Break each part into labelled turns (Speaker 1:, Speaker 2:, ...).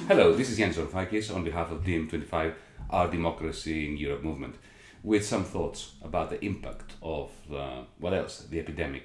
Speaker 1: Hello, this is Yanis Varoufakis on behalf of DiEM25, our Democracy in Europe movement, with some thoughts about the impact of, the epidemic,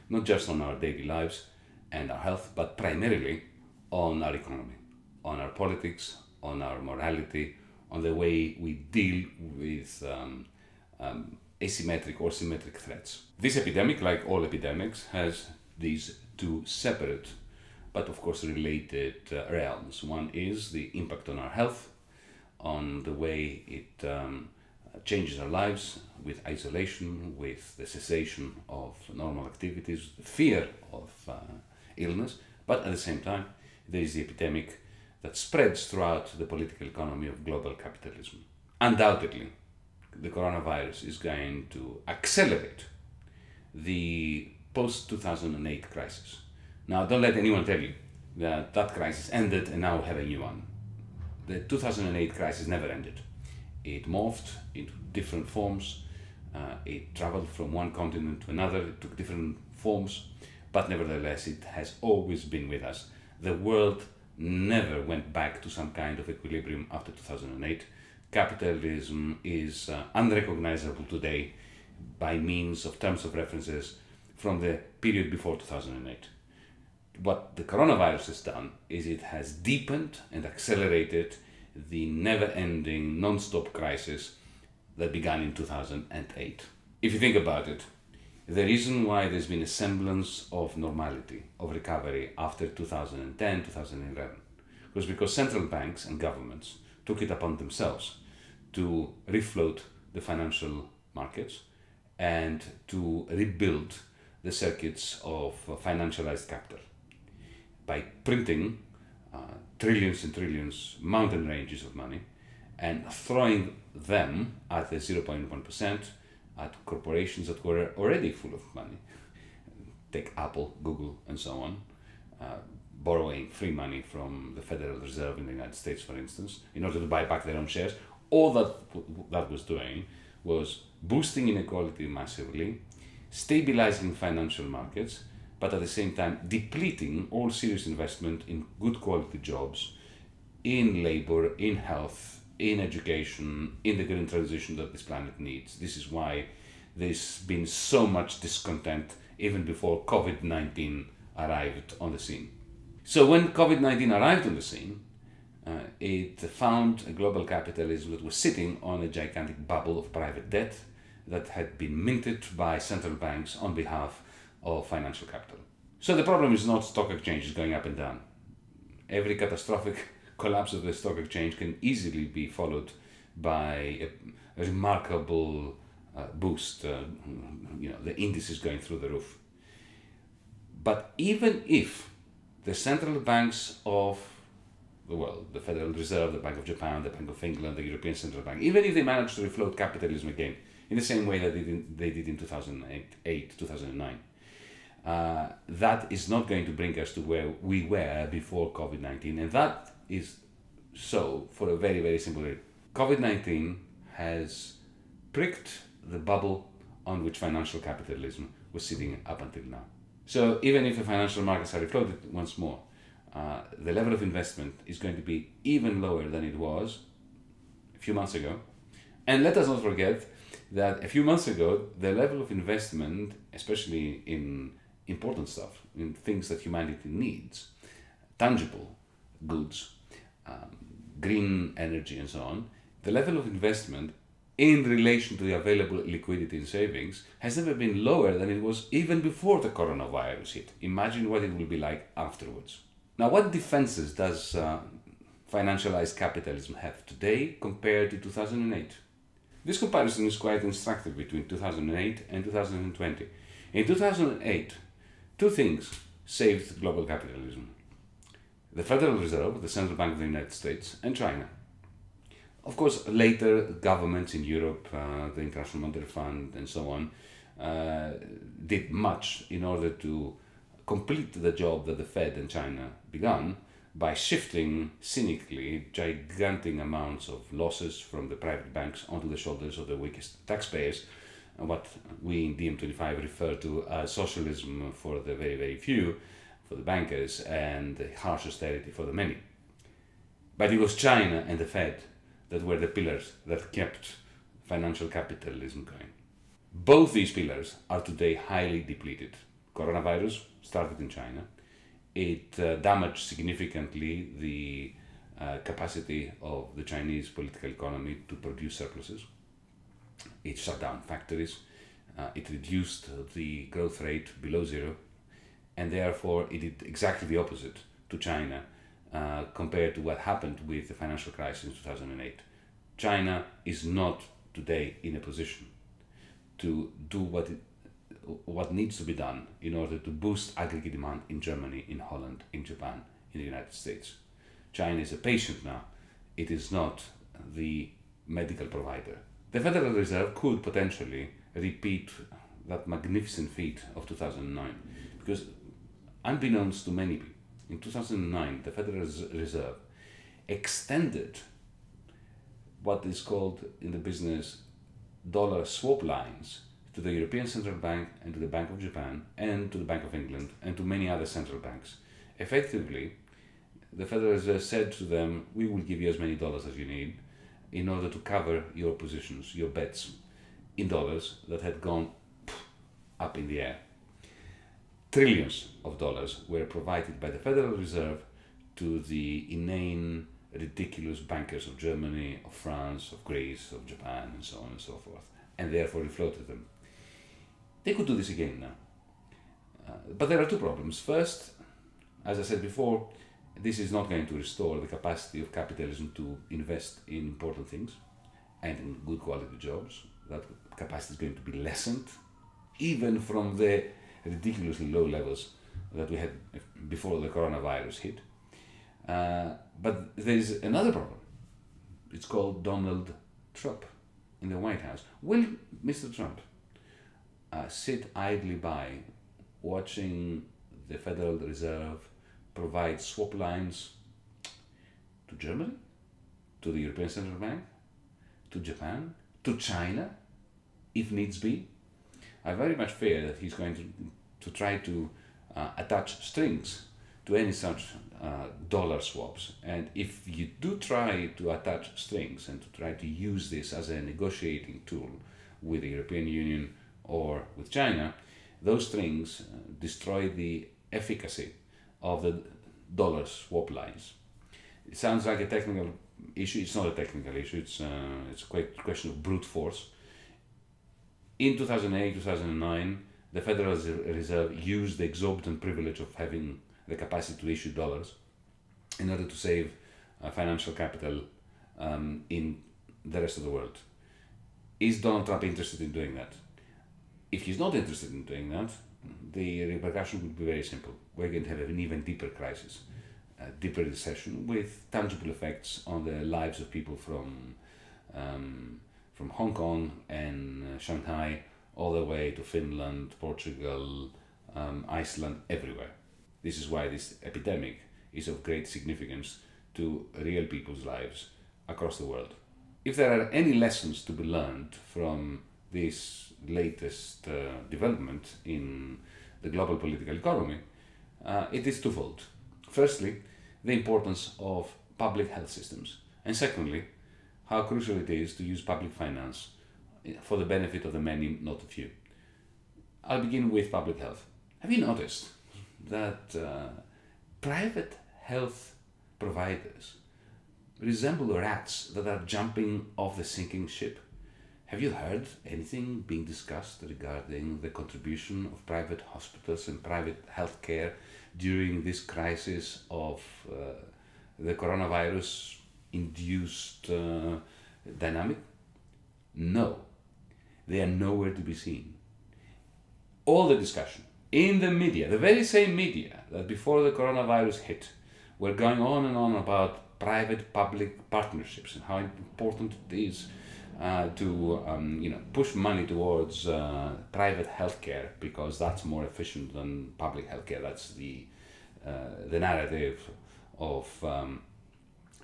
Speaker 1: not just on our daily lives and our health, but primarily on our economy, on our politics, on our morality, on the way we deal with asymmetric or symmetric threats. This epidemic, like all epidemics, has these two separate but of course related realms. One is the impact on our health, on the way it changes our lives with isolation, with the cessation of normal activities, the fear of illness, but at the same time there is the epidemic that spreads throughout the political economy of global capitalism. Undoubtedly, the coronavirus is going to accelerate the post-2008 crisis. Now, don't let anyone tell you that that crisis ended and now we have a new one. The 2008 crisis never ended. It morphed into different forms. It traveled from one continent to another. It took different forms, but nevertheless, it has always been with us. The world never went back to some kind of equilibrium after 2008. Capitalism is unrecognizable today by means of terms of references from the period before 2008. What the coronavirus has done is it has deepened and accelerated the never-ending, non-stop crisis that began in 2008. If you think about it, the reason why there's been a semblance of normality, of recovery after 2010, 2011, was because central banks and governments took it upon themselves to refloat the financial markets and to rebuild the circuits of financialized capital by printing trillions and trillions, mountain ranges of money, and throwing them at the 0.1% at corporations that were already full of money. Take Apple, Google, and so on, borrowing free money from the Federal Reserve in the United States, for instance, in order to buy back their own shares. All that was doing was boosting inequality massively, stabilizing financial markets, but at the same time depleting all serious investment in good quality jobs, in labor, in health, in education, in the green transition that this planet needs. This is why there's been so much discontent even before COVID-19 arrived on the scene. So when COVID-19 arrived on the scene, it found a global capitalism that was sitting on a gigantic bubble of private debt that had been minted by central banks on behalf of financial capital. So the problem is not stock exchanges going up and down. Every catastrophic collapse of the stock exchange can easily be followed by a remarkable boost, the indices going through the roof. But even if the central banks of the world, the Federal Reserve, the Bank of Japan, the Bank of England, the European Central Bank, even if they manage to refloat capitalism again, in the same way that they did in 2008, 2009, that is not going to bring us to where we were before COVID-19, and that is so for a very, very simple reason. COVID-19 has pricked the bubble on which financial capitalism was sitting up until now. So even if the financial markets are refloated once more, the level of investment is going to be even lower than it was a few months ago. And let us not forget that a few months ago, the level of investment, especially in important stuff, in things that humanity needs, tangible goods, green energy and so on, the level of investment in relation to the available liquidity and savings has never been lower than it was even before the coronavirus hit. Imagine what it will be like afterwards. Now, what defenses does financialized capitalism have today compared to 2008? This comparison is quite instructive between 2008 and 2020. In 2008, two things saved global capitalism: the Federal Reserve, the Central Bank of the United States, and China. Of course, later governments in Europe, the International Monetary Fund, and so on, did much in order to complete the job that the Fed and China began by shifting cynically gigantic amounts of losses from the private banks onto the shoulders of the weakest taxpayers, what we in DiEM25 refer to as socialism for the very, very few, for the bankers, and harsh austerity for the many. But it was China and the Fed that were the pillars that kept financial capitalism going. Both these pillars are today highly depleted. Coronavirus started in China. It damaged significantly the capacity of the Chinese political economy to produce surpluses. It shut down factories. It reduced the growth rate below zero. And therefore, it did exactly the opposite to China compared to what happened with the financial crisis in 2008. China is not today in a position to do what needs to be done in order to boost aggregate demand in Germany, in Holland, in Japan, in the United States. China is a patient now. It is not the medical provider. The Federal Reserve could potentially repeat that magnificent feat of 2009 because, unbeknownst to many people, in 2009 the Federal Reserve extended what is called in the business dollar swap lines to the European Central Bank and to the Bank of Japan and to the Bank of England and to many other central banks. Effectively, the Federal Reserve said to them, we will give you as many dollars as you need in order to cover your positions, your bets in dollars that had gone up in the air. Trillions of dollars were provided by the Federal Reserve to the inane, ridiculous bankers of Germany, of France, of Greece, of Japan, and so on and so forth, and therefore refloated them. They could do this again now. But there are two problems. First, as I said before, this is not going to restore the capacity of capitalism to invest in important things and in good quality jobs. That capacity is going to be lessened, even from the ridiculously low levels that we had before the coronavirus hit. But there is another problem. It's called Donald Trump in the White House. Will Mr. Trump sit idly by watching the Federal Reserve provide swap lines to Germany, to the European Central Bank, to Japan, to China, if needs be? I very much fear that he's going to try to attach strings to any such dollar swaps. And if you do try to attach strings and to try to use this as a negotiating tool with the European Union or with China, those strings destroy the efficacy of the dollar swap lines. It sounds like a technical issue. It's not a technical issue. It's a question of brute force. In 2008, 2009, the Federal Reserve used the exorbitant privilege of having the capacity to issue dollars in order to save financial capital in the rest of the world. Is Donald Trump interested in doing that? If he's not interested in doing that, the repercussion would be very simple. We're going to have an even deeper crisis, a deeper recession with tangible effects on the lives of people from Hong Kong and Shanghai all the way to Finland, Portugal, Iceland, everywhere. This is why this epidemic is of great significance to real people's lives across the world. If there are any lessons to be learned from this latest development in the global political economy, it is twofold. Firstly, the importance of public health systems, and secondly, how crucial it is to use public finance for the benefit of the many, not the few. I'll begin with public health. Have you noticed that private health providers resemble rats that are jumping off the sinking ship? Have you heard anything being discussed regarding the contribution of private hospitals and private healthcare during this crisis of the coronavirus-induced dynamic? No, they are nowhere to be seen. All the discussion in the media, the very same media that before the coronavirus hit, were going on and on about private-public partnerships and how important it is to push money towards private healthcare because that's more efficient than public healthcare. That's the narrative of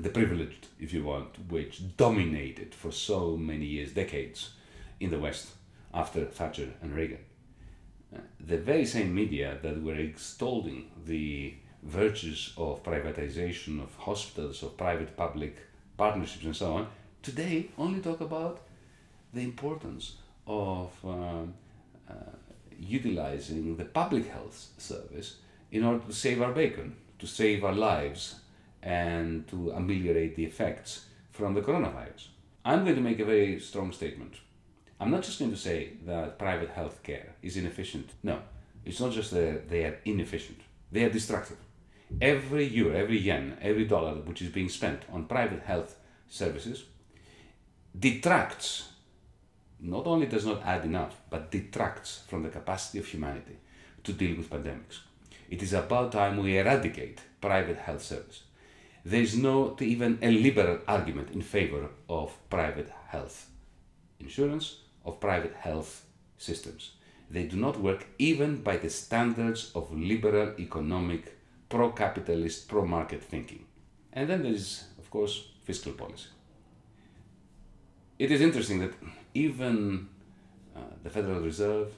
Speaker 1: the privileged, if you want, which dominated for so many years, decades, in the West after Thatcher and Reagan. The very same media that were extolling the virtues of privatization of hospitals, of private-public partnerships and so on, today only talk about the importance of utilizing the public health service in order to save our bacon, to save our lives, and to ameliorate the effects from the coronavirus. I'm going to make a very strong statement. I'm not just going to say that private health care is inefficient. No, it's not just that they are inefficient. They are destructive. Every euro, every yen, every dollar which is being spent on private health services detracts, not only does not add enough, but detracts from the capacity of humanity to deal with pandemics. It is about time we eradicate private health service. There is not even a liberal argument in favor of private health insurance, of private health systems. They do not work even by the standards of liberal economic, pro-capitalist, pro-market thinking. And then there is, of course, fiscal policy. It is interesting that even the Federal Reserve,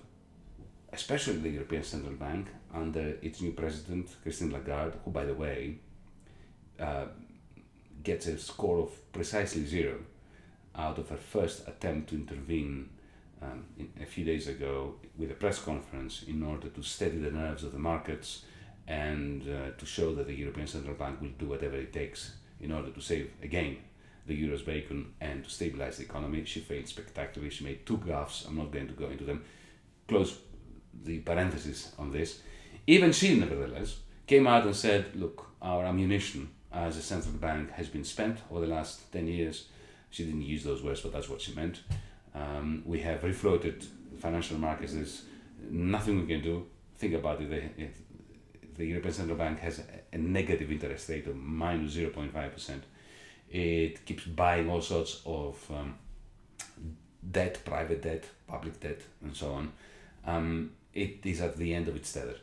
Speaker 1: especially the European Central Bank, under its new president, Christine Lagarde, who, by the way, gets a score of precisely 0 out of her first attempt to intervene a few days ago with a press conference in order to steady the nerves of the markets and to show that the European Central Bank will do whatever it takes in order to save, again, the euro's bacon and to stabilize the economy. She failed spectacularly. She made 2 gaffes. I'm not going to go into them. Close the parenthesis on this. Even she, nevertheless, came out and said, look, our ammunition as a central bank has been spent over the last 10 years. She didn't use those words, but that's what she meant. We have refloated financial markets. There's nothing we can do. Think about it. The European Central Bank has a negative interest rate of minus 0.5%. It keeps buying all sorts of debt, private debt, public debt, and so on. It is at the end of its tether.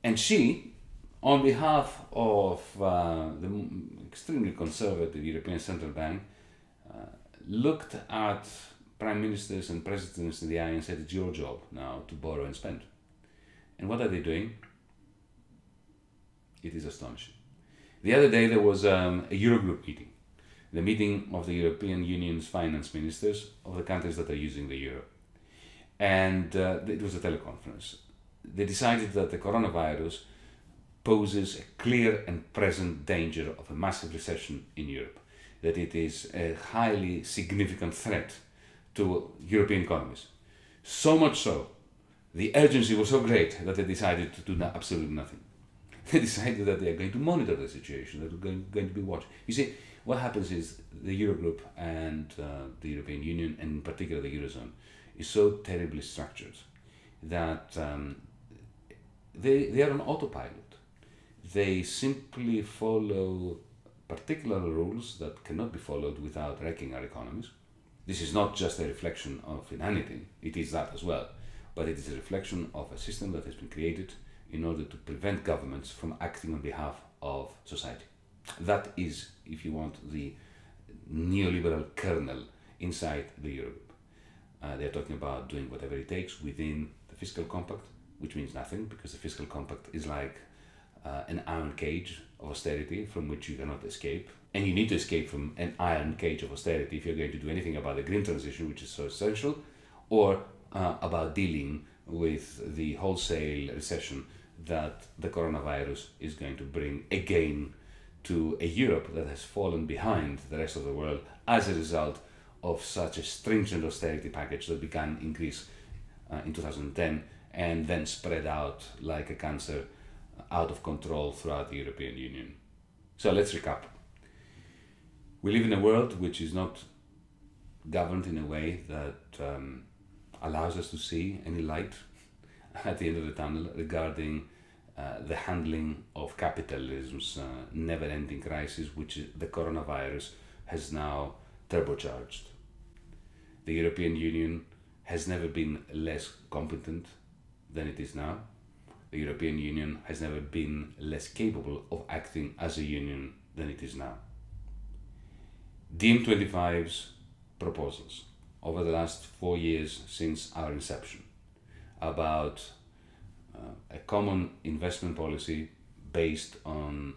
Speaker 1: And she, on behalf of the extremely conservative European Central Bank, looked at prime ministers and presidents in the eye and said, it's your job now to borrow and spend. And what are they doing? It is astonishing. The other day there was a Eurogroup meeting, the meeting of the European Union's finance ministers of the countries that are using the euro. And it was a teleconference. They decided that the coronavirus poses a clear and present danger of a massive recession in Europe, that it is a highly significant threat to European economies. So much so, the urgency was so great that they decided to do absolutely nothing. They decided that they are going to monitor the situation, that they're going to be watching. You see, what happens is the Eurogroup and the European Union, and in particular the Eurozone, is so terribly structured that they are on autopilot. They simply follow particular rules that cannot be followed without wrecking our economies. This is not just a reflection of inanity, it is that as well, but it is a reflection of a system that has been created in order to prevent governments from acting on behalf of society. That is, if you want, the neoliberal kernel inside the Eurogroup. They're talking about doing whatever it takes within the fiscal compact, which means nothing, because the fiscal compact is like an iron cage of austerity from which you cannot escape. And you need to escape from an iron cage of austerity if you're going to do anything about the green transition, which is so essential, or about dealing with the wholesale recession that the coronavirus is going to bring again to a Europe that has fallen behind the rest of the world as a result of such a stringent austerity package that began in Greece in 2010 and then spread out like a cancer out of control throughout the European Union. So let's recap. We live in a world which is not governed in a way that allows us to see any light at the end of the tunnel regarding the handling of capitalism's never-ending crisis, which the coronavirus has now turbocharged. The European Union has never been less competent than it is now. The European Union has never been less capable of acting as a union than it is now. DiEM25's proposals over the last 4 years since our inception about a common investment policy based on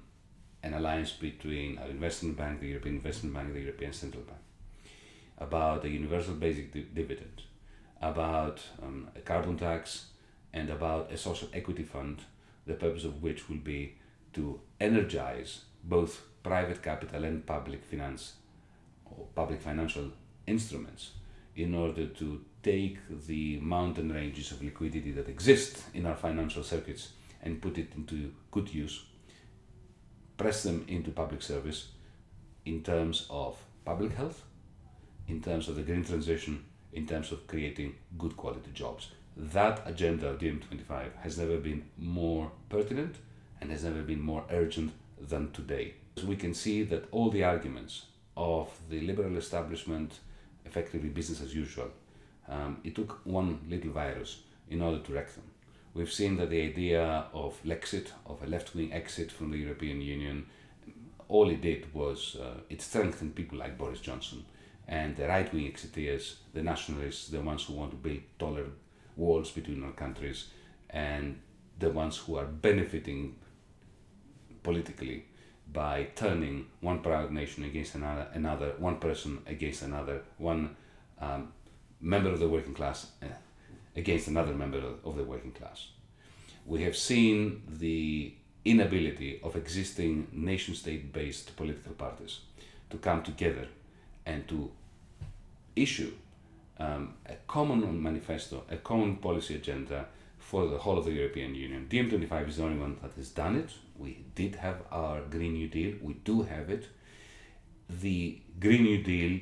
Speaker 1: an alliance between our investment bank, the European Investment Bank, the European Central Bank, about a universal basic dividend, about a carbon tax, and about a social equity fund, the purpose of which will be to energize both private capital and public finance or public financial instruments in order to take the mountain ranges of liquidity that exist in our financial circuits and put it into good use, press them into public service in terms of public health, in terms of the green transition, in terms of creating good quality jobs. That agenda of DiEM25 has never been more pertinent and has never been more urgent than today. So we can see that all the arguments of the liberal establishment, effectively business as usual, it took one little virus in order to wreck them. We've seen that the idea of Lexit, of a left-wing exit from the European Union, all it did was it strengthened people like Boris Johnson, and the right-wing exiteers, the nationalists, the ones who want to build taller walls between our countries, and the ones who are benefiting politically by turning one proud nation against another, one person against another, one member of the working class against another member of the working class. We have seen the inability of existing nation-state-based political parties to come together and to issue a common manifesto, a common policy agenda for the whole of the European Union. DiEM25 is the only one that has done it. We did have our Green New Deal, we do have it. The Green New Deal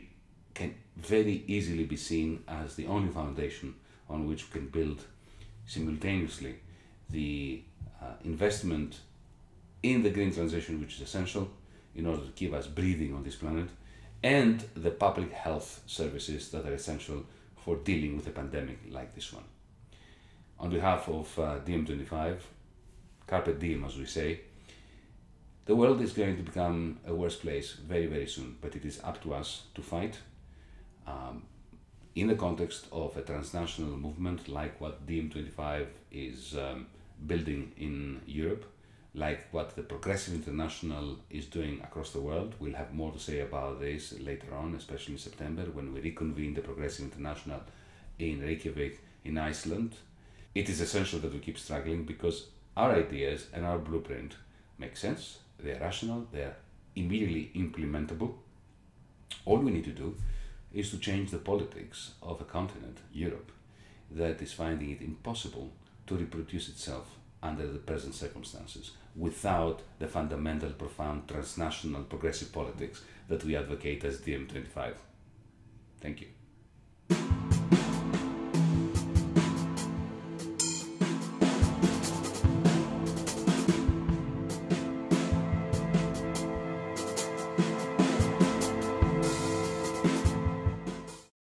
Speaker 1: can very easily be seen as the only foundation on which we can build simultaneously the investment in the green transition, which is essential in order to keep us breathing on this planet, and the public health services that are essential for dealing with a pandemic like this one. On behalf of DiEM25, Carpe Diem, as we say, the world is going to become a worse place very, very soon, but it is up to us to fight in the context of a transnational movement like what DiEM25 is building in Europe, like what the Progressive International is doing across the world. We'll have more to say about this later on, especially in September when we reconvene the Progressive International in Reykjavik in Iceland. It is essential that we keep struggling because our ideas and our blueprint make sense, they're rational, they're immediately implementable. All we need to do is to change the politics of a continent, Europe, that is finding it impossible to reproduce itself under the present circumstances without the fundamental, profound, transnational, progressive politics that we advocate as DiEM25. Thank you.